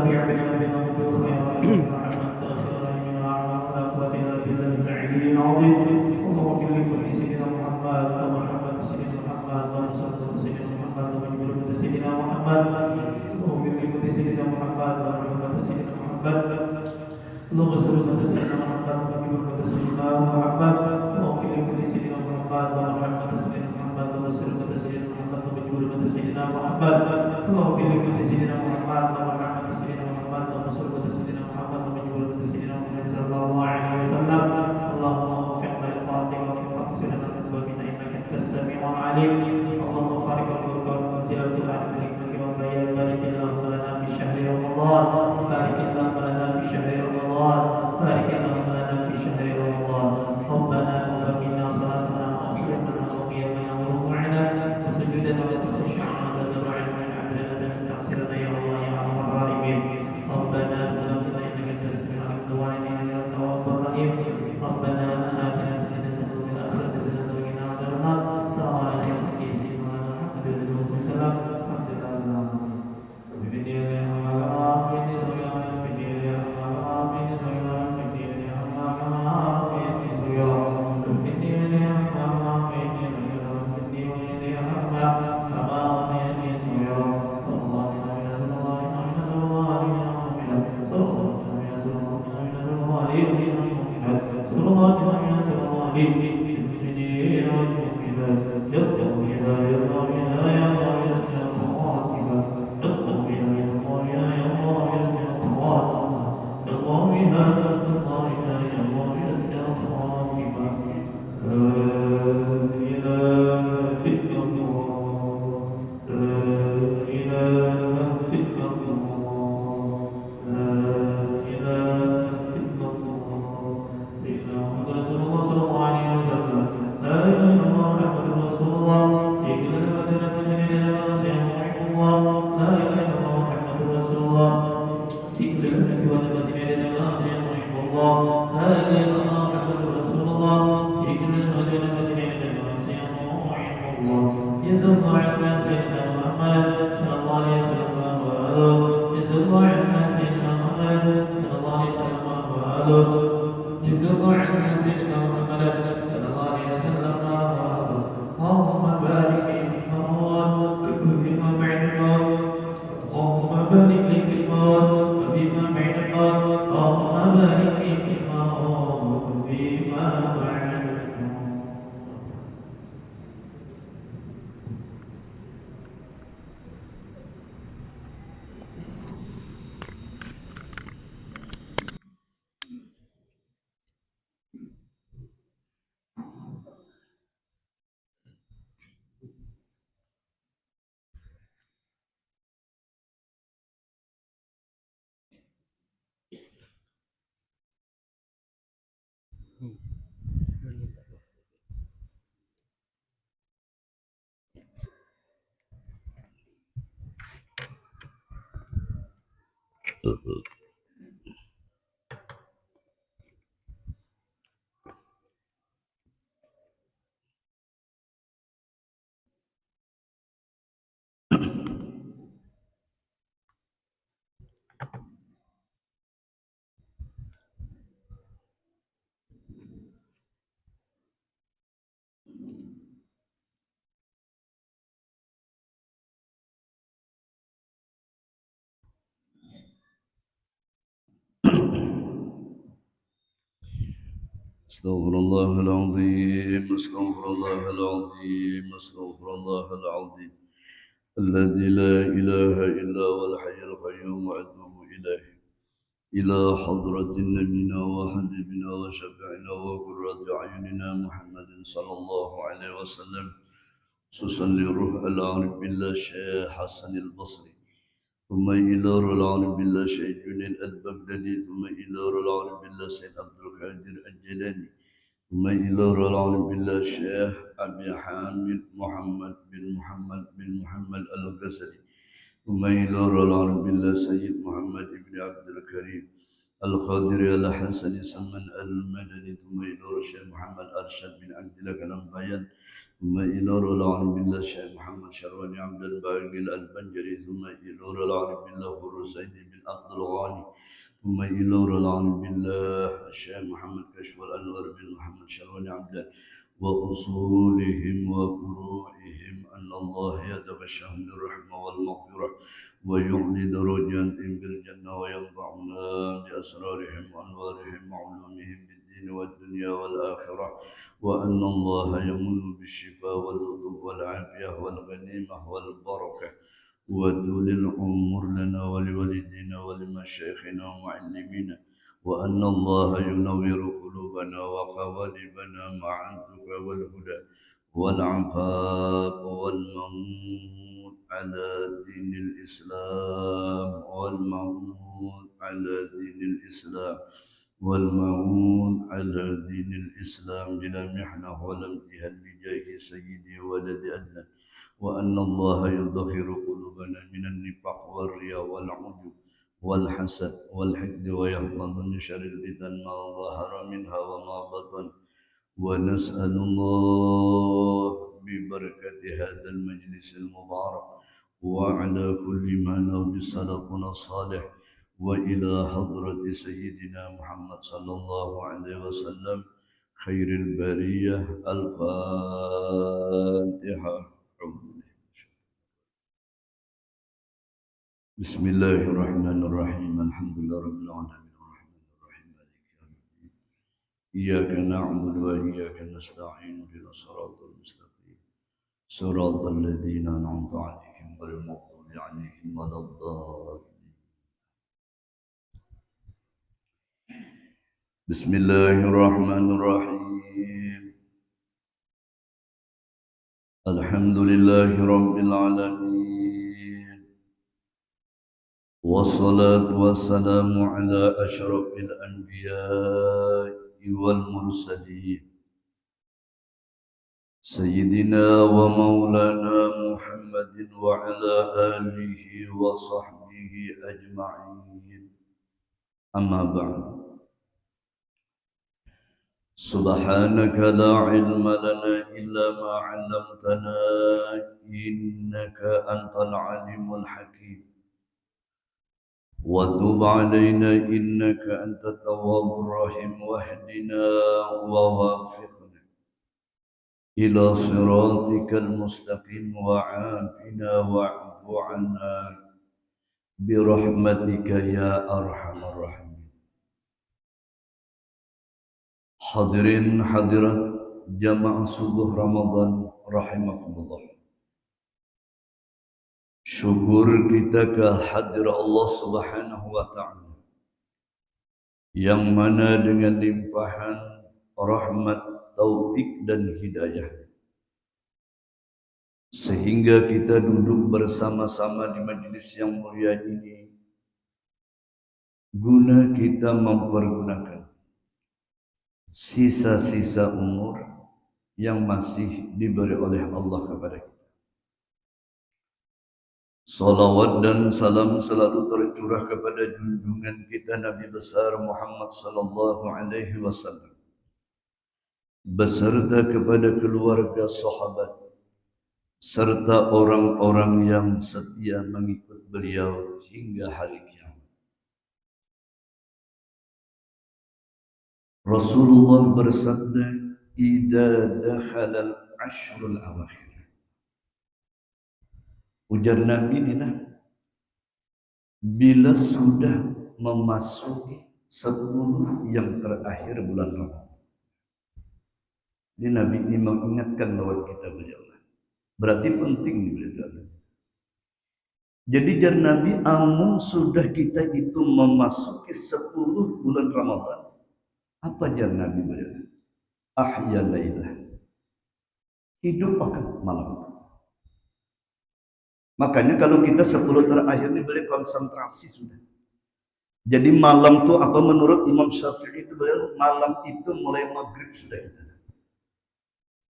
نافع بن علمنا بالخيرات ورحمة تغفر من الأعمال ولا قوة إلا بالله العلي العظيم. اللهم اغفر لكل سيدنا محمد ومحمد سيدنا محمد ومصطفى سيدنا محمد ومجبور سيدنا محمد. اللهم اغفر لكل سيدنا محمد ومحمد سيدنا محمد. اللهم صل على سيدنا محمد ومجبور سيدنا محمد. اللهم اغفر لكل سيدنا محمد ومحمد سيدنا محمد ومصطفى سيدنا محمد ومجبور سيدنا محمد. اللهم اغفر لكل سيدنا محمد ومحمد سيدنا محمد ومصطفى سيدنا محمد ومجبور سيدنا محمد صلى الله عليه وسلم. اللهم وفقنا لطاعتك وفق سنة نبوتنا انك انت السميع العليم. اللهم بارك وبارك وزيادة العلم والحكمة والبيان. بارك اللهم لنا في شهر رمضان. بارك اللهم لنا في شهر رمضان. بارك اللهم لنا في شهر رمضان. ربنا وفقنا صلاتنا وصيامنا وقيامنا وركوعنا وسجودنا وتخشعنا وتضرعنا وعبدنا من تعصيرنا يا الله يا ارحم الراحمين. ربنا وفقنا انك انت السميع العليم وعلينا يا التواب الرحيم. ربنا آتنا في الدنيا حسنة وفي الآخرة حسنة وقنا عذاب النار. صلى الله عليه وسلم سيدنا محمد وسلم. الحمد لله رب العالمين. استغفر الله العظيم استغفر الله العظيم استغفر الله العظيم الذي لا إله إلا هو الحي القيوم وأتوب إليه إلى حضرة نبينا وحبيبنا وشفيعنا وقرة أعيننا محمد صلى الله عليه وسلم خصوصا لروح العارف بالله الشيخ حسن البصري ثم إلى روح العارف بالله شيخ جنين البغدادي ثم إلى روح العارف بالله سيد عبد القادر الجيلاني ثم إلى روح العارف بالله الشيخ أبي حامد محمد بن محمد الغزالي ثم إلى روح العارف بالله سيد محمد بن عبد الكريم القادر على حسن سمن المدني ثم إلى روح الشيخ محمد أرشد بن عبد الله كلام بيان ثم إلى العالم بالله الشيخ محمد شرواني عبد الباقي البنجري ثم إلى العالم بالله الرسيد بن عبد الغاني ثم إلى العالم بالله الشيخ محمد كشف الأنور بن محمد شرواني عبد وأصولهم وفروعهم أن الله يتبشرهم بالرحمة والمغفرة ويعلي درجاتهم بالجنة وينفعنا بأسرارهم وأنوارهم وعلومهم بالدين والدنيا والآخرة وأن الله يمن بالشفاء واللطف والعافية والغنيمة والبركة وطول العمر لنا ولوالدينا ولمشايخنا ومعلمينا وأن الله ينور قلوبنا وقوالبنا مع التقى والهدى والعفاف والموت على دين الإسلام والموت على دين الإسلام والموت على دين الإسلام بلا محنة ولا امتهان بجاه سيدي ولد أدنى وأن الله يظهر قلوبنا من النفاق والرياء والعجب والحسد والحقد ويحفظ من شر الفتن ما ظهر منها وما بطن ونسأل الله ببركة هذا المجلس المبارك وعلى كل ما نوى سلفنا الصالح وإلى حضرة سيدنا محمد صلى الله عليه وسلم خير البرية الفاتحة. بسم الله الرحمن الرحيم الحمد لله رب العالمين الرحمن الرحيم مالك يوم الدين إياك نعبد وإياك نستعين اهدنا الصراط المستقيم صراط الذين أنعمت عليهم غير المغضوب عليهم ولا الضالين. بسم الله الرحمن الرحيم الحمد لله رب العالمين والصلاة والسلام على أشرف الأنبياء والمرسلين سيدنا ومولانا محمد وعلى آله وصحبه أجمعين أما بعد سبحانك لا علم لنا إلا ما علمتنا إنك أنت العليم الحكيم وتب علينا إنك أنت التواب الرحيم واهدنا ووافقنا إلى صراطك المستقيم وعافنا واعف عنا برحمتك يا أرحم الراحمين. Hadirin hadirat jamaah subuh Ramadan rahimakumullah. Syukur kita kehadirat Allah Subhanahu wa taala yang mana dengan limpahan rahmat, taufik dan hidayah sehingga kita duduk bersama-sama di majlis yang mulia ini guna kita mempergunakan sisa-sisa umur yang masih diberi oleh Allah kepada kita. Salawat dan salam selalu tercurah kepada junjungan kita Nabi besar Muhammad sallallahu alaihi wasallam beserta kepada keluarga sahabat serta orang-orang yang setia mengikut beliau hingga hari kiamat. Rasulullah bersabda, "Idza dakhala al-ashrul awakhir." Ujar Nabi ini lah, bila sudah memasuki 10 yang terakhir bulan Ramadan. Ini Nabi ini mengingatkan bahwa kita berjauh. Berarti penting nih beliau. Jadi jar Nabi, amun sudah kita itu memasuki 10 bulan Ramadan. Apa jar Nabi beliau? Ahya lailah. Hidup akan malam itu. Makanya kalau kita 10 terakhir ini boleh konsentrasi sudah. Jadi malam itu apa menurut Imam Syafi'i itu beliau, malam itu mulai maghrib sudah kita.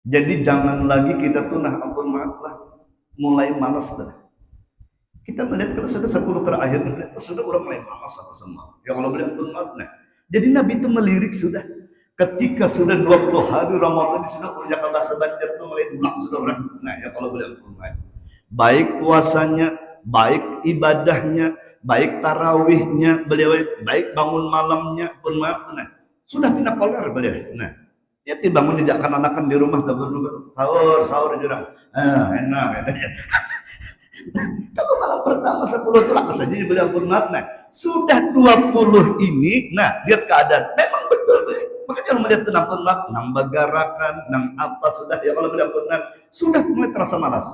Jadi jangan lagi kita tuh ampun maaf lah, mulai malas dah. Kita melihat kalau sudah 10 terakhir ini sudah orang mulai malas apa semua. Ya kalau boleh ampun maaf nah. Jadi Nabi itu melirik sudah. Ketika sudah 20 hari Ramadan sudah punya bahasa Banjar tuh mulai dulak sudah orang. Nah, ya kalau boleh baik puasanya, baik ibadahnya, baik tarawihnya beliau, baik bangun malamnya pun maaf, nah, sudah pindah koler beliau. Nah, ya dibangun tidak akan di rumah sahur jurang. Enak. Kalau malam pertama 10 itu laku saja beliau pun maaf. Nah, sudah 20 ini, nah lihat keadaan memang betul beliau. Makanya kalau melihat tenang pun maaf, nambah garakan, apa sudah ya kalau beliau pun maaf, sudah mulai terasa malas.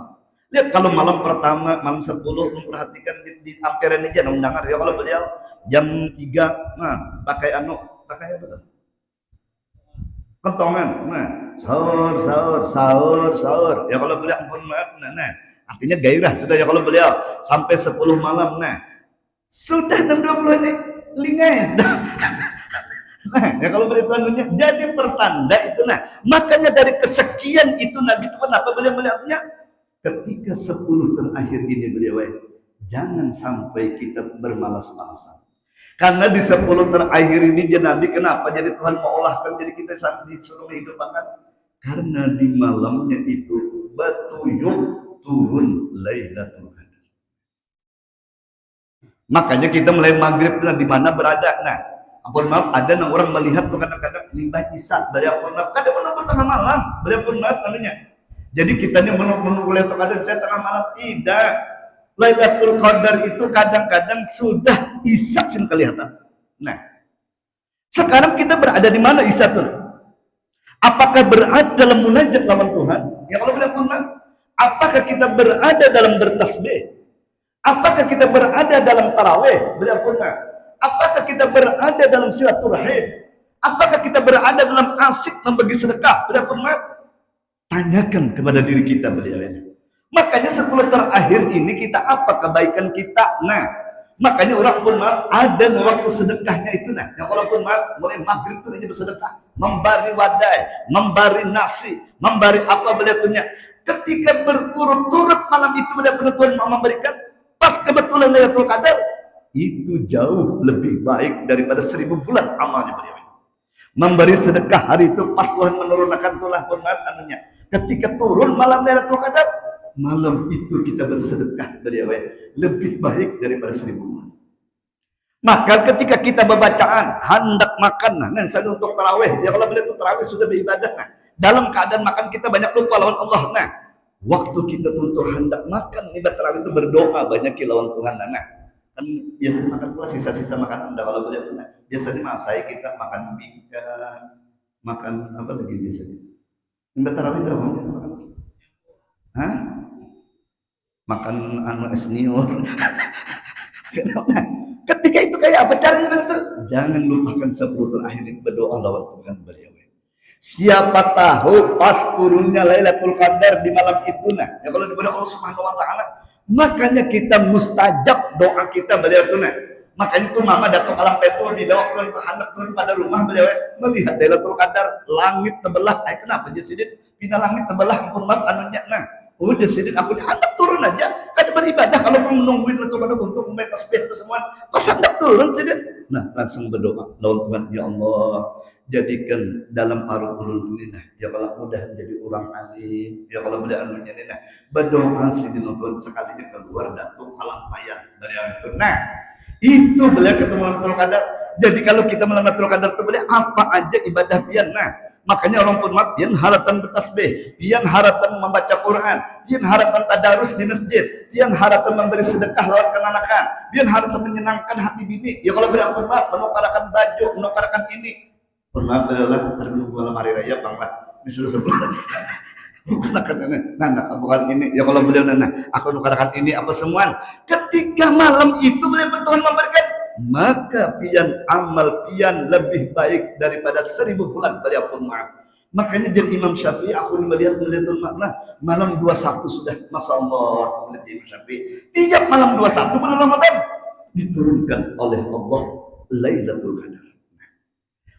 Lihat kalau malam pertama, malam 10 memperhatikan di amperan aja undangan ya kalau beliau jam 3, nah pakai pakai apa tuh? Kentongan, nah sahur. Ya kalau beliau pun maaf, nah artinya gairah sudah ya kalau beliau sampai 10 malam, nah sudah 6.20 ini lingai sudah. Nah, ya kalau beliau tuannya jadi pertanda itu, nah makanya dari kesekian itu Nabi itu kenapa beliau melihatnya ketika 10 terakhir ini beliau jangan sampai kita bermalas-malasan. Karena di 10 terakhir ini dia Nabi kenapa jadi Tuhan mengolahkan jadi kita disuruh menghidupkan? Karena di malamnya itu batuyuk turun Lailatul Qadar. Makanya kita mulai maghrib di mana berada. Nah, ampun maaf, ada yang orang melihat tuh kadang-kadang limbah isya beliau pun maaf, kadang menunggu tengah malam beliau pun maaf anunya. Jadi kita ini menunggu Lailatul Qadar saya tengah malam, tidak. Lailatul Qadar itu kadang-kadang sudah isya sin kelihatan. Nah, sekarang kita berada di mana isya tuh? Apakah berada dalam munajat lawan Tuhan? Ya kalau beliau pun maaf. Apakah kita berada dalam bertasbih? Apakah kita berada dalam tarawih? Beliau pun maaf. Apakah kita berada dalam silaturahim? Apakah kita berada dalam asik membagi sedekah? Beliau pun maaf. Tanyakan kepada diri kita beliau ini. Makanya 10 terakhir ini kita apa kebaikan kita? Nah, makanya orang pun maaf ada waktu sedekahnya itu. Nah, yang orang pun maaf mulai maghrib itu hanya bersedekah, memberi wadai, memberi nasi, memberi apa beliau punya. Ketika berturut-turut malam itu beliau pun Tuhan mau memberikan, pas kebetulan Lailatul Qadar itu jauh lebih baik daripada 1000 bulan amalnya beliau. Memberi sedekah hari itu pas Tuhan menurunkan tulah pun maaf anunya. Ketika turun malam Lailatul Qadar, malam itu kita bersedekah beliau lebih baik daripada 1000 bulan. Maka ketika kita berbacaan hendak makan, nah misalnya untuk tarawih, ya kalau beliau itu tarawih sudah beribadah, nah dalam keadaan makan kita banyak lupa lawan Allah. Nah, waktu kita untuk hendak makan ibadah tarawih itu berdoa banyak lawan Tuhan. Nah, kan biasanya makan pula sisa-sisa makanan. Nah, kalau beliau nah, biasanya masai kita makan bingka, makan apa lagi biasanya? Ibadah tarawih itu apa biasa makan? Hah? Makan senior. Ketika itu kayak apa caranya itu? Jangan lupakan 10 terakhir ini berdoa lawan Tuhan beliau. Siapa tahu pas turunnya Lailatul Qadar di malam itu, nah ya kalau diberi Allah Subhanahu Wa Taala, makanya kita mustajab doa kita beliau tuh. Nah makanya tuh mama datang alam petu di waktu hendak turun pada rumah beliau melihat Lailatul Qadar, langit tebelah. Kenapa jadi pindah langit tebelah ampun maaf anunya. Nah udah sidin aku hendak turun aja kan beribadah kalau mau menungguin Lailatul Qadar untuk membaca tasbih semua pas hendak turun sidin. Nah langsung berdoa lawan Tuhan, ya Allah jadikan dalam paruh ulun ini nah ya kalau mudah jadi orang alim, ya kalau mudah anunya ini nah berdoa sidin untuk sekalinya keluar datuk kalampayan dari yang itu. Nah itu beliau ketemu Lailatul Qadar. Jadi kalau kita malam Lailatul Qadar itu boleh apa aja ibadah pian. Nah makanya orang pun maaf pian haratan bertasbih, pian haratan membaca Quran, pian haratan tadarus di masjid, pian haratan memberi sedekah lewat kenanakan, pian haratan menyenangkan hati bini. Ya kalau beliau pun maaf menukarakan baju, menukarakan ini. Pernah adalah menunggu malam hari raya banglah disuruh sebelah nah bukan ini ya kalau beliau aku nukarakan ini apa semua. Ketika malam itu beliau Tuhan memberikan, maka pian amal pian lebih baik daripada 1000 bulan beliau pun maaf. Makanya jadi Imam Syafi'i aku melihat makna malam 21 sudah Masya Allah melihat Imam Syafi'i tiap malam 21 bulan Ramadan diturunkan oleh Allah Lailatul Qadar.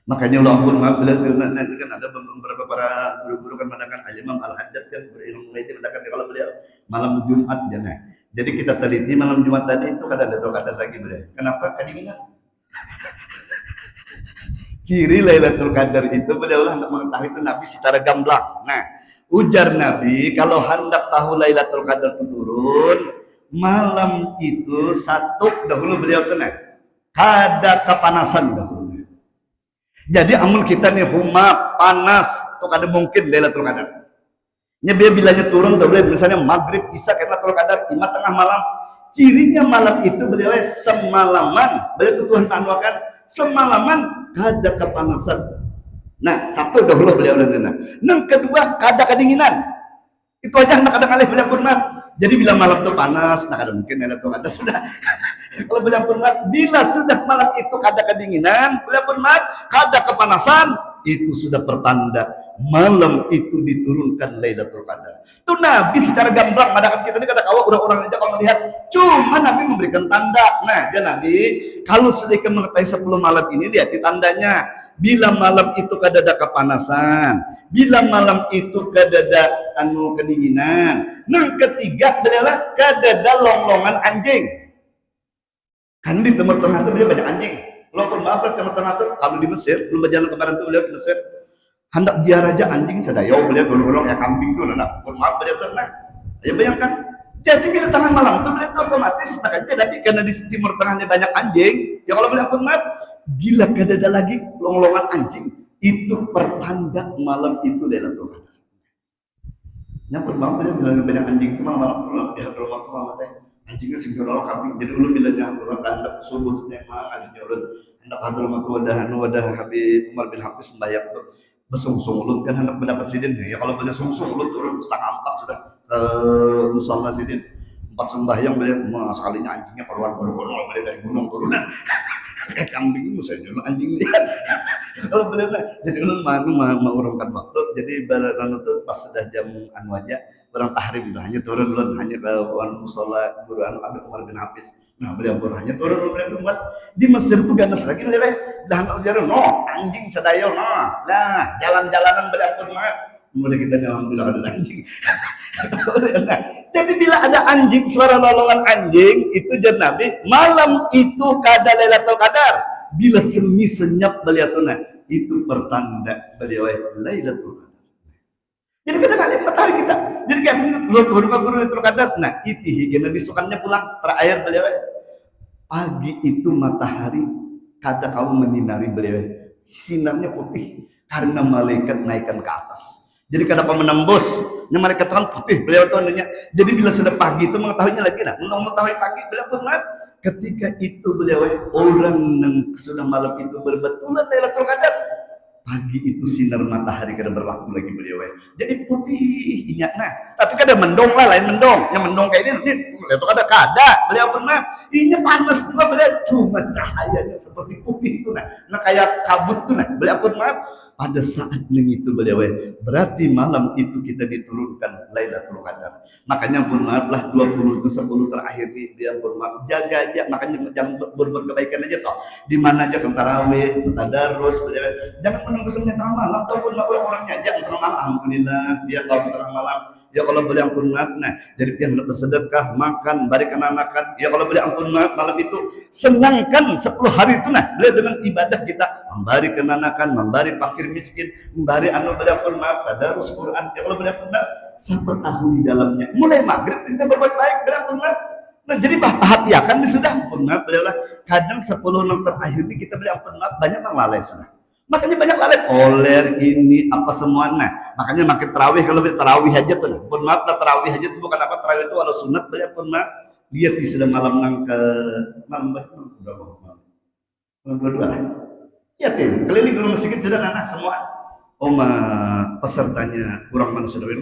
Makanya Allah pun maaf beliau nanti kan ada beberapa para guru-guru kan mengatakan Imam Al-Haddad kan berilmu itu mengatakan kalau beliau malam Jumat jangan. Jadi kita teliti malam Jumat tadi itu kada Lailatul Qadar lagi beliau. Kenapa? Kedinginan. ciri Lailatul Qadar itu beliau hendak mengetahui itu Nabi secara gamblang. Nah, ujar Nabi kalau hendak tahu Lailatul Qadar itu turun malam itu satu dahulu beliau tenang kada kepanasan dahulu. Jadi amun kita nih huma panas tuh kada mungkin Lailatul Qadar. Nya dia bilangnya turun dahulu misalnya maghrib isya karena Lailatul Qadar imat tengah malam. Cirinya malam itu beliau semalaman beliau Tuhan anwakan semalaman kada kepanasan. Nah, satu dahulu beliau lena. Yang kedua kada kedinginan. Itu aja nak kadang alih beliau pun jadi bila malam itu panas, nah kada mungkin Lailatul Qadar sudah. Kalau beliau pun bila sudah malam itu kada kedinginan, beliau pun kada kepanasan, itu sudah pertanda malam itu diturunkan Lailatul Qadar. Itu Nabi secara gamblang, madakan kita ini kada kawa orang-orang aja kalau melihat, cuma Nabi memberikan tanda. Nah, dia Nabi kalau sudah mengetahui 10 malam ini lihat di tandanya. Bila malam itu kada ada kepanasan, bila malam itu kada ada kedinginan. Yang ketiga adalah kada ada longlongan anjing. Kan di Timur Tengah itu beliau banyak anjing. Walaupun maaf Timur Tengah itu kalau di Mesir, belum berjalan kemarin itu beliau di Mesir. Hendak ziarah aja anjing sedayau beliau golong-golong ya kambing tuh nak. Maaf beliau pernah. Ya bayangkan. Jadi bila tengah malam itu beliau otomatis makanya Nabi karena di Timur Tengahnya banyak anjing. Ya kalau beliau pun maaf bila kada ada lagi longlongan anjing, itu pertanda malam itu Lailatul Qadar. Yang pertama bila banyak anjing itu malam pulang di rumah mama teh anjingnya singgono kambing. Jadi ulun bila nya urang kandak subuh memang ada ulun hendak hadir rumah wadah Habib Umar bin Hafiz sembahyang tuh besungsung ulun kan hendak mendapat sidin. Ya kalau beliau sungsung ulun turun setengah 4 sudah ke musala sidin. 4 sembahyang beliau sekalinya anjingnya keluar buru-buru beliau dari gunung turunan. Kayak kambing itu saya jual anjing lihat. Kalau beliau jadi ulun mau urungkan waktu. Jadi barang itu pas sudah jam anu aja barang tahrim hanya turun ulun hanya ke musala guru Habib Umar bin Hafiz. Nah beliau pun hanya turun beliau buat di Mesir tuh ganas lagi beliau dah ujar no anjing sedayo no lah jalan-jalanan beliau pun mulai kita alhamdulillah ada anjing. Jadi bila ada anjing suara lolongan anjing itu jadi Nabi malam itu kada Lailatul Qadar. Bila semi senyap beliau tuna itu pertanda beliau Lailatul Qadar. Jadi kita kali matahari kita. Jadi kayak guru Lailatul Qadar. Nah itu hingga Nabi sukannya pulang terakhir beliau pagi itu matahari kada kau menyinari beliau sinarnya putih karena malaikat naikkan ke atas. Jadi kadang menembus, yang mereka kan putih beliau tahunnya. Jadi bila sudah pagi itu mengetahuinya lagi lah. Untuk mengetahui pagi beliau pun ketika itu beliau orang yang sudah malam itu berbetulan Lailatul Qadar. Pagi itu sinar matahari kada berlaku lagi beliau. Jadi putihnya. Nah, tapi kada mendong lah lain mendong. Yang mendong kayak ini Lailatul Qadar kada. Beliau pun ini panas juga beliau cuma cahayanya seperti putih itu nah kayak kabut tuh beliau pun pada saat itu beliau berarti malam itu kita diturunkan Lailatul Qadar. Makanya pun maaflah 20 ke 10 terakhir ini dia pun maaf jaga aja makanya jangan berbuat kebaikan aja toh. Di mana aja tarawih, tadarus beliau jangan menunggu sampai tengah malam ataupun orang-orangnya aja tengah malam alhamdulillah dia tahu tengah malam. Ya kalau boleh ampun maaf, nah jadi pihak bersedekah, makan, berikan anakan. Ya kalau boleh ampun maaf malam itu senangkan 10 hari itu nah beliau dengan ibadah kita memberikan anakan, memberi fakir miskin, memberi anu boleh ampun maaf, tadarus Quran. Ya kalau boleh ampun maaf, sampai tahu di dalamnya. Mulai maghrib kita berbuat baik, boleh ampun maaf. Nah jadi hati akan sudah ampun maaf beliau lah. Kadang 10 orang terakhir ini kita boleh ampun maaf banyak yang lalai sudah. Makanya banyak lalai koler ini apa semuanya. Makanya makin terawih kalau terawih aja tuh. Pun maaf lah terawih aja tuh bukan apa terawih itu walau sunat banyak pun maaf. Lihat di sudah malam nang ke malam berapa malam 22. Ya tim keliling ke masjid sudah anak semua. Oma pesertanya kurang mana sudah.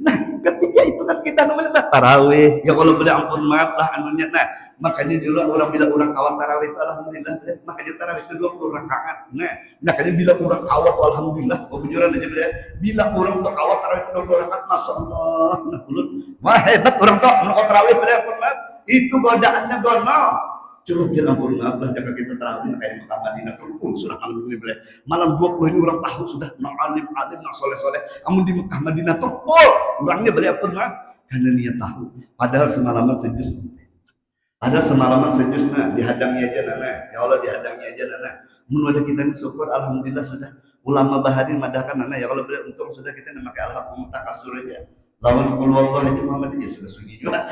Nah ketika itu kan kita namanya tarawih. Ya kalau boleh ampun maaf lah anunya. Nah makanya dulu orang bila orang kawat tarawih itu alhamdulillah makanya tarawih itu 20 rakaat. Nah makanya bila orang kawat itu alhamdulillah kebujuran aja bila orang tuh kawat tarawih itu 20 rakaat masyaallah nah ulun wah hebat orang tuh menukau tarawih bila maaf itu godaannya gono coba biar ampun maaf lah jaga kita tarawih kayak Mekah Madinah tuh sudah malam ini bila malam 20 ini orang tahu sudah nang alim nang soleh amun di Mekah Madinah tuh pol orangnya bila ampun maaf karena dia tahu padahal semalaman sejus Ada semalaman sejus nah, dihadangi aja nana. Ya Allah dihadangi aja nana. Mun ada kita ini syukur alhamdulillah sudah. Ulama baharin madahkan nana ya Allah beliau untung sudah kita memakai alhamdulillah takasur aja. Lawan qul wallahu aja Muhammad ya sudah sunyi juga.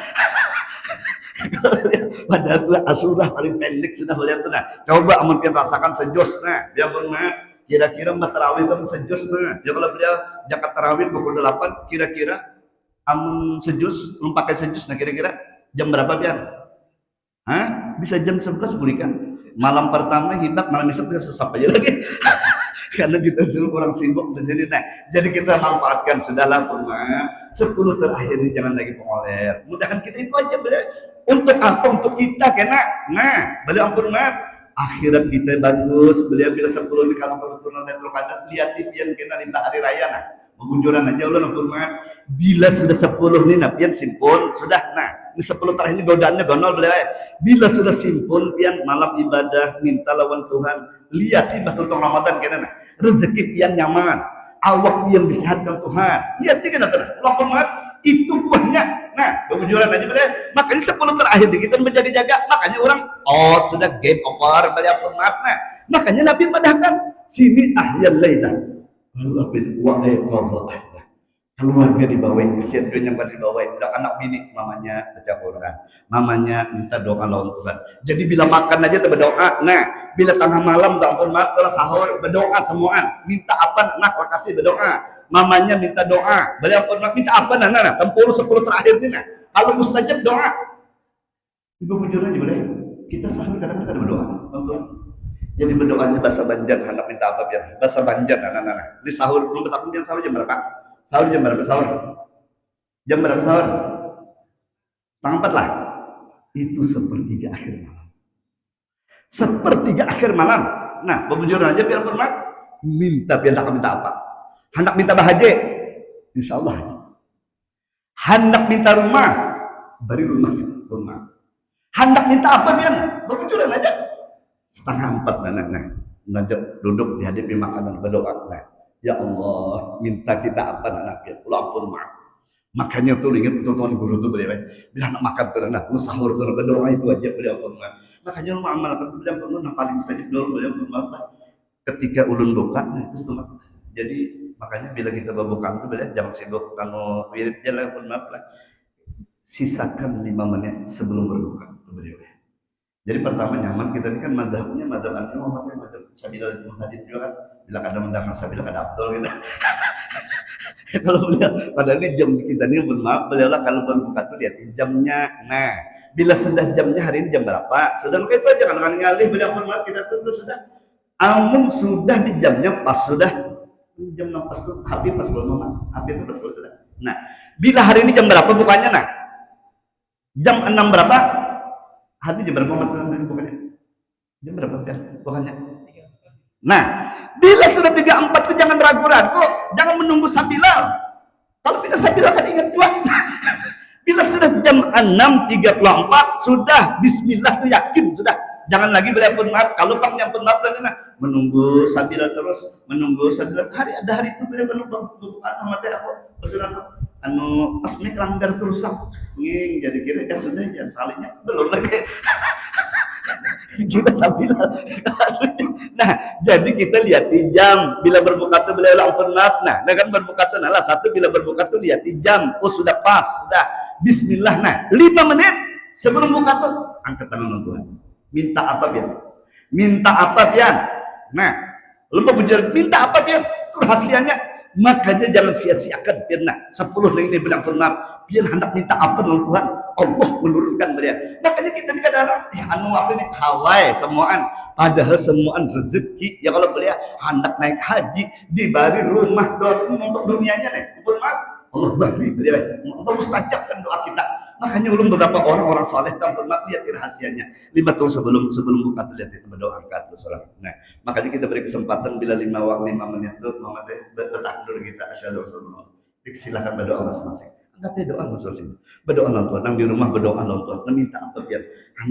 Padahal itu asurah paling pendek sudah melihat tuh nah. Coba amun pian rasakan sejus nah. Biar benar kira-kira mbak tarawih itu sejus nah. Ya kalau beliau jakat tarawih pukul 8 kira-kira amun sejus, belum pakai sejus nah kira-kira jam berapa pian? Hah? Bisa jam 11 berikan. Malam pertama hibak, malam esok bisa sesap aja lagi. Karena kita suruh orang sibuk di sini. Nah, jadi kita manfaatkan sudahlah Purma. 10 terakhir ini jangan lagi pengoler. Mudahan kita itu aja bener. Untuk apa? Untuk kita kena. Nah, beliau ampun maaf. Akhirat kita bagus. Beliau bila 10 ini kalau kebetulan Lailatul Qadar lihat pian kena limbah hari raya nah. Pengunjuran aja Allah ampun maaf. Bila sudah 10 nih napian simpun sudah nah ini 10 terakhir ini godaannya gonol beliau bila sudah simpun pian malam ibadah minta lawan Tuhan lihat tiba tuntung Ramadan kena nah rezeki pian nyaman awak pian disehatkan Tuhan lihat tiga nah lapor banget itu buahnya nah pengunjuran aja beliau makanya 10 terakhir di kita menjaga-jaga makanya orang sudah game over beliau banget nah makanya Nabi madahkan sini ahyal lailah Allah bin wa'aiqadha keluarga dibawain, kesian dunia yang dibawain, udah anak bini, mamanya baca Quran, mamanya minta doa lawan Tuhan. Jadi bila makan aja tuh berdoa, nah bila tengah malam tak ampun maaf terus sahur berdoa semuaan, minta apa nak kasih berdoa, mamanya minta doa, beliau ampun maaf minta apa nah, tempur 10 terakhir ini nah, kalau mustajab doa, ibu bujur aja boleh, kita sahur kadang-kadang berdoa, Tuhan. Jadi berdoanya bahasa Banjar, anak minta apa biar bahasa Banjar, nah, di sahur belum betapa dia sahur jam berapa? Sahur jam berapa sahur? Jam berapa sahur? Setengah 4 lah. Itu sepertiga akhir malam. Sepertiga akhir malam. Nah, bebujuran aja biar pernah minta apa? Hendak minta bahagia, insya Allah haji. Hendak minta rumah, beri rumah. Hendak minta apa biar? Bebujuran aja. Setengah 4 nah, ngajak duduk dihadapi makanan berdoa. Nah, ya Allah, minta kita apa nak ya? Ampun maaf. Makanya tuh ingat tuan guru tuh beliau, bila nak makan tuh nah, lu sahur tuh berdoa itu aja beliau ampun maaf. Makanya lu amalkan tuh beliau perlu paling mustajab dulu beliau ampun maaf. Ketika ulun buka, nah itu tuh. Jadi makanya bila kita berbuka itu beliau jangan sibuk kanu wirid aja lah ampun maaf lah. Sisakan 5 menit sebelum berbuka tuh beliau. Jadi pertama nyaman kita ini kan mazhabnya mazhab Anu Muhammad mazhab Sabilal Muhtadin juga kan bila kada mendengar Sabilal kada Abdul gitu. Kalau beliau padahal ini jam kita ini bermaaf beliau lah kalau berbuka tuh lihat jamnya. Nah, bila sudah jamnya hari ini jam berapa? Sudah itu aja jangan ngalih beliau bermaaf kita tuh sudah. Amun sudah di jamnya pas sudah jam 6 pas tuh habis pas kalau mama habis itu pas kalau sudah. Nah, bila hari ini jam berapa bukanya nah? Jam 6 berapa? Hari jam berapa bukannya? Jam berapa kan? Bukannya? Nah, bila sudah 34 itu jangan ragu-ragu, jangan menunggu Sabilal. Kalau tidak Sabilal kan ingat juga. Bila sudah jam 6.34 sudah Bismillah tuh yakin sudah. Jangan lagi berapun maaf. Kalau pang nyampun maaf dan menunggu Sabilal terus, menunggu Sabilal. Ada hari itu benar-benar bukan Muhammad aku pesanan anu pas mik langgar terusak nging jadi kira ya sudah ya salingnya belum lagi kita Sabilal. Nah jadi kita lihat di jam bila berbuka tuh beliau ampun maaf nah kan berbuka tuh nah satu bila berbuka tuh lihat di jam sudah pas sudah Bismillah nah 5 menit sebelum buka tuh angkat tangan Tuhan minta apa pian nah lupa bujur minta apa pian itu rahasianya. Makanya jangan sia-siakan pian nah 10 lagi ini bilang maaf pian hendak minta apa dengan Tuhan Allah menurunkan beliau. Makanya kita di kadang anu apa ini Hawaii semuaan padahal semuaan rezeki ya kalau beliau hendak naik haji diberi rumah doa untuk dunianya nih maaf Allah beri beliau Allah mustajabkan doa kita. Makanya ulun beberapa orang saleh tanpa lihat rahasianya 5 tahun sebelum buka lihat itu berdoa angkat bersolat. Nah, makanya kita beri kesempatan bila 5 menit itu Muhammad bertahan dulu kita asyhadu an silakan berdoa masing-masing. Angkat doa masing-masing. Berdoa lawan Tuhan, nang di rumah berdoa lawan Tuhan, minta apa biar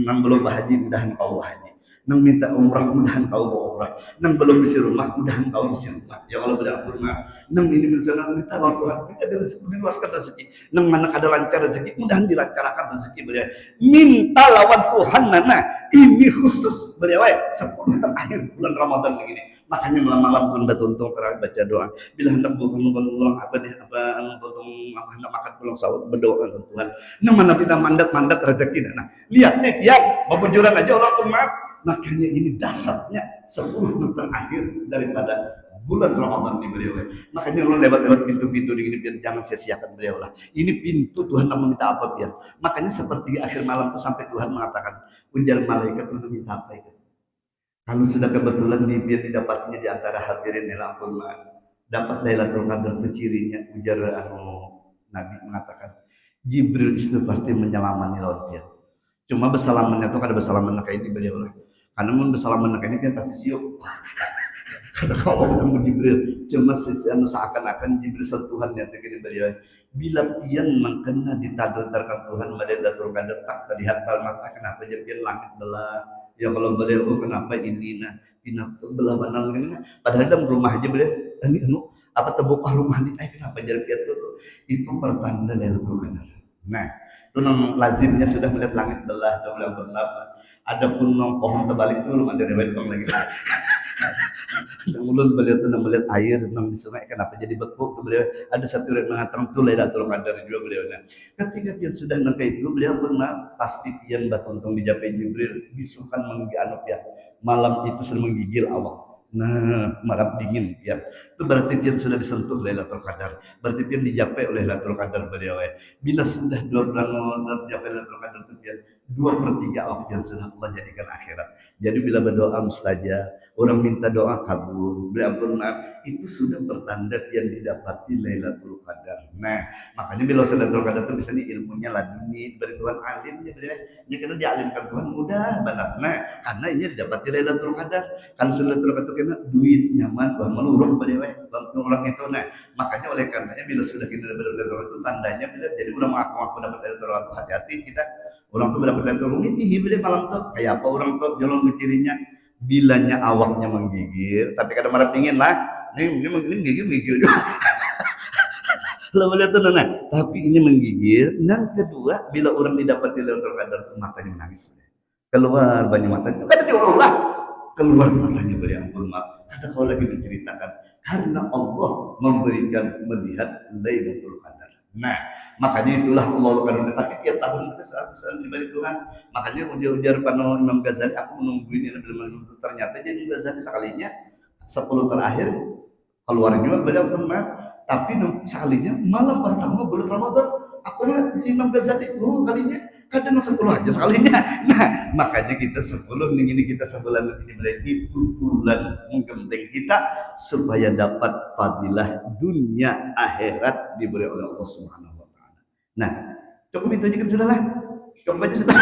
nang belum haji mudahan Allah haji. Nang minta umrah, mudahan kau mau umrah. Nang belum bisa rumah, mudahan kau bisa rumah. Ya Allah berampun maaf. Nang ini misalnya minta sama Tuhan, minta diluaskan rezeki. Nang mana kada lancar rezeki, mudahan dilancarkan rezeki beliau. Minta lawan Tuhan nana. Ini khusus beliau 10 terakhir bulan Ramadan begini. Makanya malam-malam tuh untung terakhir baca doa. Bila hendak bukan ulang apa nih apa potong hendak makan pulang sahur berdoa ke Tuhan. Nang mana kita mandat rezeki nah. Lihat ya, babujuran aja orang pun maaf. Makanya ini dasarnya 10 terakhir daripada bulan Ramadan ini beliau. Makanya lo lewat pintu-pintu begini biar jangan sia-siakan beliau lah. Ini pintu Tuhan mau minta apa biar. Makanya seperti akhir malam itu sampai Tuhan mengatakan ujar malaikat untuk minta apa itu. Kalau sudah kebetulan biar didapatinya di antara hadirin yang ampun dapat Lailatul Qadar itu cirinya ujar Nabi mengatakan Jibril itu pasti menyelamani lautnya. Cuma bersalamannya tuh kada bersalaman kayak ini beliau lah. Karena mun bersalaman kayak ini kan pasti siuk. Kada kau ketemu Jibril. Cuma seakan-akan Jibril sentuhannya tuh ini beliau. Bila pian mengkena ditadarkan Tuhan Lailatul Qadar tak terlihat mata kenapa jadi pian langit belah. Ya kalau beliau kenapa ini nah pindah belah benar ini padahal dalam rumah aja beliau ini apa terbuka rumah ini kenapa jadi pian itu pertanda Lailatul Qadar. Nah itu lazimnya sudah melihat langit belah atau belah berapa. Adapun pohon terbalik itu belum ada riwayat bang lagi. Dan ulun beliau tuh melihat air nang di sungai kenapa jadi beku beliau ada satu riwayat mengatakan itu Lailatul Qadar juga beliau. Nah, ketika pian sudah nang itu beliau pernah pasti pian batuntong dijapai Jibril bisukan menggianu pian malam itu sudah menggigil awak. Nah, marap dingin ya. Itu berarti pian sudah disentuh Lailatul Qadar. Berarti pian dijapai oleh Lailatul Qadar beliau. Bila sudah 2 bulan dijapai Lailatul Qadar itu pian 2/3 awak pian sudah Allah jadikan akhirat. Jadi bila berdoa mustajab, orang minta doa kabul, berampun maaf, itu sudah pertanda yang didapati Lailatul Qadar. Nah, makanya bila Lailatul Qadar itu bisa ilmunya laduni, beri Tuhan alimnya, ini kena dialimkan Tuhan mudah banget. Nah, karena ini didapati Lailatul Qadar. Kalau Lailatul Qadar kena duit nyaman, bah melurung bantu orang itu. Nah, makanya oleh karenanya bila sudah kita dapat Lailatul Qadar itu tandanya bila jadi orang mengaku dapat Lailatul Qadar, hati-hati kita. Orang tuh dapat Lailatul Qadar, ini bila malam tuh kayak apa orang tuh jalan mencirinya bilanya awaknya menggigil tapi kadang marah dingin lah ini menggigil juga lo melihat tuh nah tapi ini menggigil. Yang kedua bila orang didapati Lailatul Qadar itu matanya menangis keluar banyak matanya kada diolah keluar matanya beri ampun maaf kada kau lagi menceritakan karena Allah memberikan melihat Lailatul Qadar. Nah makanya itulah Allah karena tapi tiap tahun itu saat dibalik Tuhan. Makanya ujar pano Imam Ghazali aku menunggu ini ternyata jadi Imam Ghazali sekalinya 10 terakhir keluar juga beliau pernah tapi sekalinya malam pertama bulan Ramadan aku lihat Imam Ghazali kalinya kadang 10 aja sekalinya. Nah makanya kita 10 ini kita sebulan ini berarti itu bulan menggenting kita supaya dapat fadilah dunia akhirat diberi oleh Allah Subhanahu. Nah, cukup itu aja kan sudahlah. Cukup aja sudah.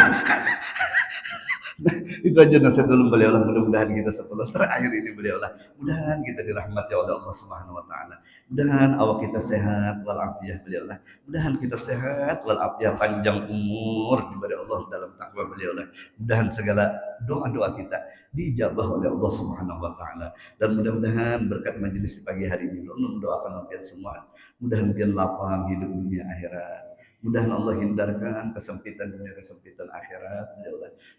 Nah, itu aja nasihat dulu beliau lah. Mudah-mudahan kita 10 terakhir ini beliau lah. Mudah-mudahan kita dirahmati oleh Allah Subhanahu wa taala. Mudah-mudahan awak kita sehat walafiat beliau lah. Mudah-mudahan kita sehat walafiat panjang umur diberi Allah dalam takwa beliau lah. Mudah-mudahan segala doa-doa kita dijabah oleh Allah Subhanahu wa taala. Dan mudah-mudahan berkat majelis pagi hari ini mendoakan kalian semua. Mudah-mudahan lapang hidup dunia akhirat. Mudah-mudahan Allah hindarkan kesempitan dunia kesempitan akhirat.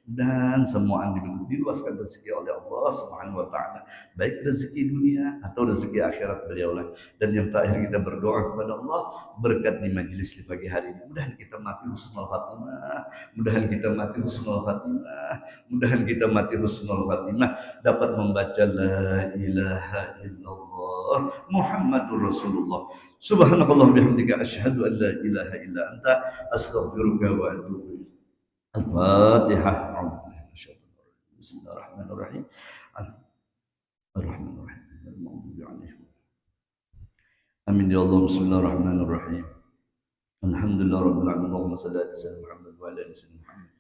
Dan semua diluaskan rezeki oleh Allah Subhanahu wa taala, baik rezeki dunia atau rezeki akhirat beliau lah. Dan yang terakhir kita berdoa kepada Allah berkat di majelis di pagi hari ini. Mudah-mudahan kita mati husnul khatimah, mudah-mudahan kita mati husnul khatimah, mudah-mudahan kita mati husnul khatimah dapat membaca la ilaha illallah Muhammadur Rasulullah. Subhanakallah bihamdika asyhadu an la ilaha illa anta astaghfiruka wa atubu ilaik. Al-Fatihah. Bismillahirrahmanirrahim. Ar-Rahmanirrahim. Amin ya Allah. Bismillahirrahmanirrahim. Alhamdulillah rabbil alamin. Allahumma shalli ala sayyidina Muhammad wa ala ali sayyidina Muhammad.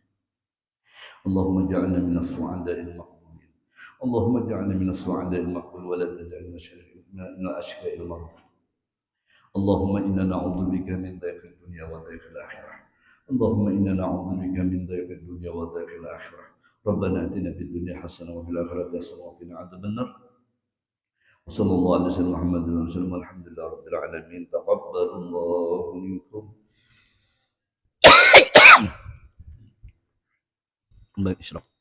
Allahumma ja'alna minas su'ada'il maqbulin. Allahumma ja'alna minas su'ada'il maqbul wa la taj'alna min ashqa'il maqbul. Allahumma inna na'udzubika min dhaiqid dunya wa dhaiqil akhirah. اللهم إنا نعوذ بك من ضيق الدنيا وضيق الآخرة. ربنا آتنا في الدنيا حسنة وفي الآخرة حسنة وقنا عذاب النار. وصلى الله على سيدنا محمد وسلم والحمد لله رب العالمين. تقبل الله منكم. Baik, Isra.